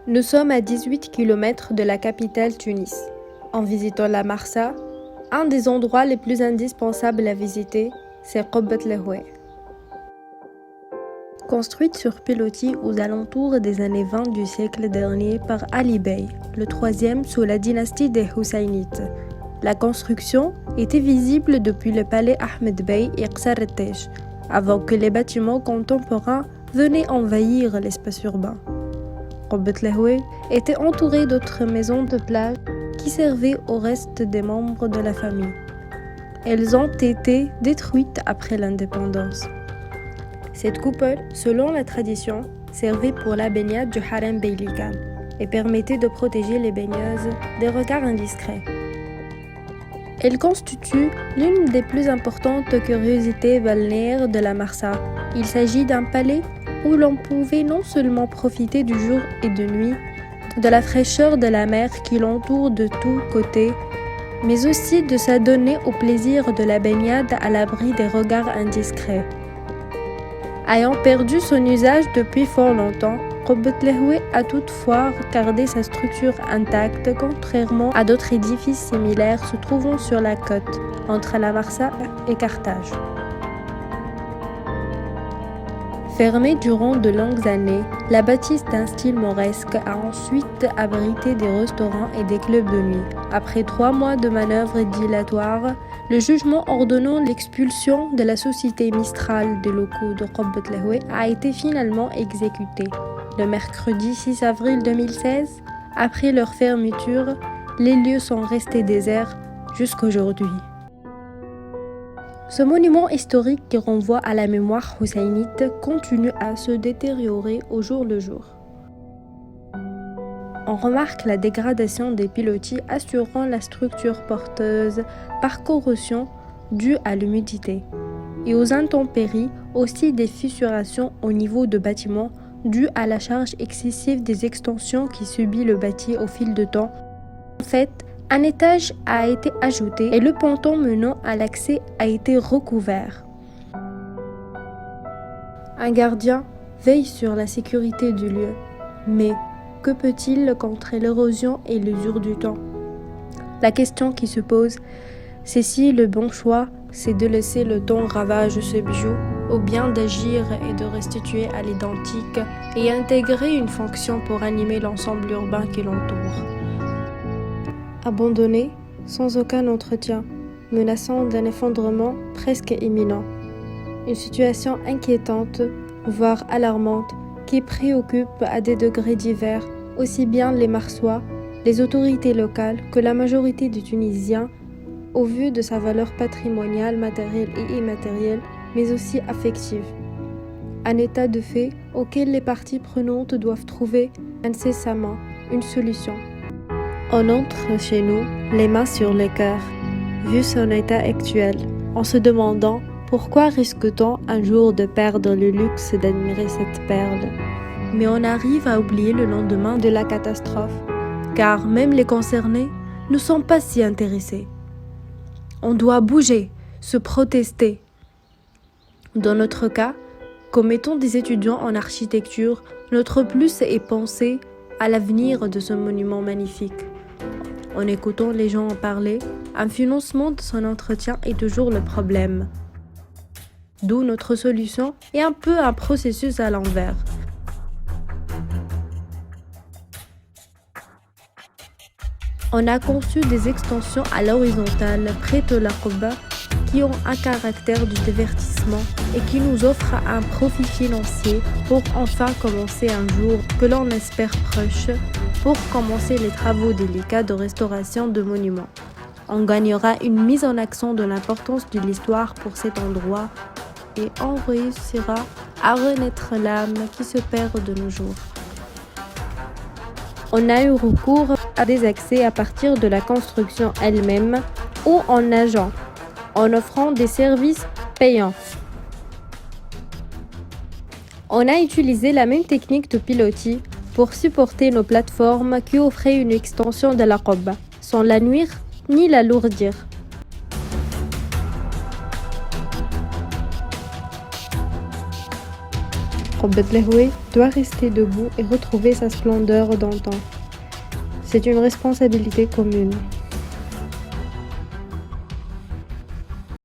Nous sommes à 18 km de la capitale Tunis. En visitant la Marsa, un des endroits les plus indispensables à visiter, c'est Qubbat Lahoué. Construite sur pilotis aux alentours des années 20 du siècle dernier par Ali Bey, le troisième sous la dynastie des Husaynites. La construction était visible depuis le palais Ahmed Bey et Qsar el-Tej, avant que les bâtiments contemporains venaient envahir l'espace urbain. Qubbat Lahoué était entouré d'autres maisons de plage qui servaient au reste des membres de la famille. Elles ont été détruites après l'indépendance. Cette coupole, selon la tradition, servait pour la baignade du harem beylical et permettait de protéger les baigneuses des regards indiscrets. Elle constitue l'une des plus importantes curiosités balnéaires de la Marsa. Il s'agit d'un palais où l'on pouvait non seulement profiter du jour et de nuit, de la fraîcheur de la mer qui l'entoure de tous côtés, mais aussi de s'adonner au plaisir de la baignade à l'abri des regards indiscrets. Ayant perdu son usage depuis fort longtemps, Qubbat Lahoué a toutefois gardé sa structure intacte, contrairement à d'autres édifices similaires se trouvant sur la côte, entre la Marsa et Carthage. Fermée durant de longues années, la bâtisse d'un style mauresque a ensuite abrité des restaurants et des clubs de nuit. Après 3 mois de manœuvres dilatoires, le jugement ordonnant l'expulsion de la société Mistral des locaux de Qubbat Lahoué a été finalement exécuté. Le mercredi 6 avril 2016, après leur fermeture, les lieux sont restés déserts jusqu'aujourd'hui. Ce monument historique qui renvoie à la mémoire hussainite continue à se détériorer au jour le jour. On remarque la dégradation des pilotis assurant la structure porteuse par corrosion due à l'humidité et aux intempéries, aussi des fissurations au niveau de bâtiments dues à la charge excessive des extensions qui subit le bâti au fil du temps. En fait, un étage a été ajouté et le ponton menant à l'accès a été recouvert. Un gardien veille sur la sécurité du lieu, mais que peut-il contrer l'érosion et l'usure du temps? La question qui se pose, c'est si le bon choix, c'est de laisser le temps ravage ce bijou, ou bien d'agir et de restituer à l'identique et intégrer une fonction pour animer l'ensemble urbain qui l'entoure. Abandonné, sans aucun entretien, menaçant d'un effondrement presque imminent. Une situation inquiétante, voire alarmante, qui préoccupe à des degrés divers aussi bien les Marsois, les autorités locales que la majorité des Tunisiens, au vu de sa valeur patrimoniale, matérielle et immatérielle, mais aussi affective. Un état de fait auquel les parties prenantes doivent trouver incessamment une solution. On entre chez nous, les mains sur le cœur, vu son état actuel, en se demandant pourquoi risque-t-on un jour de perdre le luxe d'admirer cette perle. Mais on arrive à oublier le lendemain de la catastrophe, car même les concernés ne sont pas si intéressés. On doit bouger, se protester. Dans notre cas, comme étant des étudiants en architecture, notre plus est penser à l'avenir de ce monument magnifique. En écoutant les gens en parler, un financement de son entretien est toujours le problème. D'où notre solution est un peu un processus à l'envers. On a conçu des extensions à l'horizontale près de la Qubba qui ont un caractère de divertissement et qui nous offrent un profit financier pour enfin commencer un jour que l'on espère proche pour commencer les travaux délicats de restauration de monuments. On gagnera une mise en accent de l'importance de l'histoire pour cet endroit et on réussira à renaître l'âme qui se perd de nos jours. On a eu recours à des accès à partir de la construction elle-même ou en nageant, en offrant des services payants. On a utilisé la même technique de pilotis pour supporter nos plateformes qui offraient une extension de la Qubba, sans la nuire ni l'alourdir. Robert Lehoui doit rester debout et retrouver sa splendeur d'antan. C'est une responsabilité commune.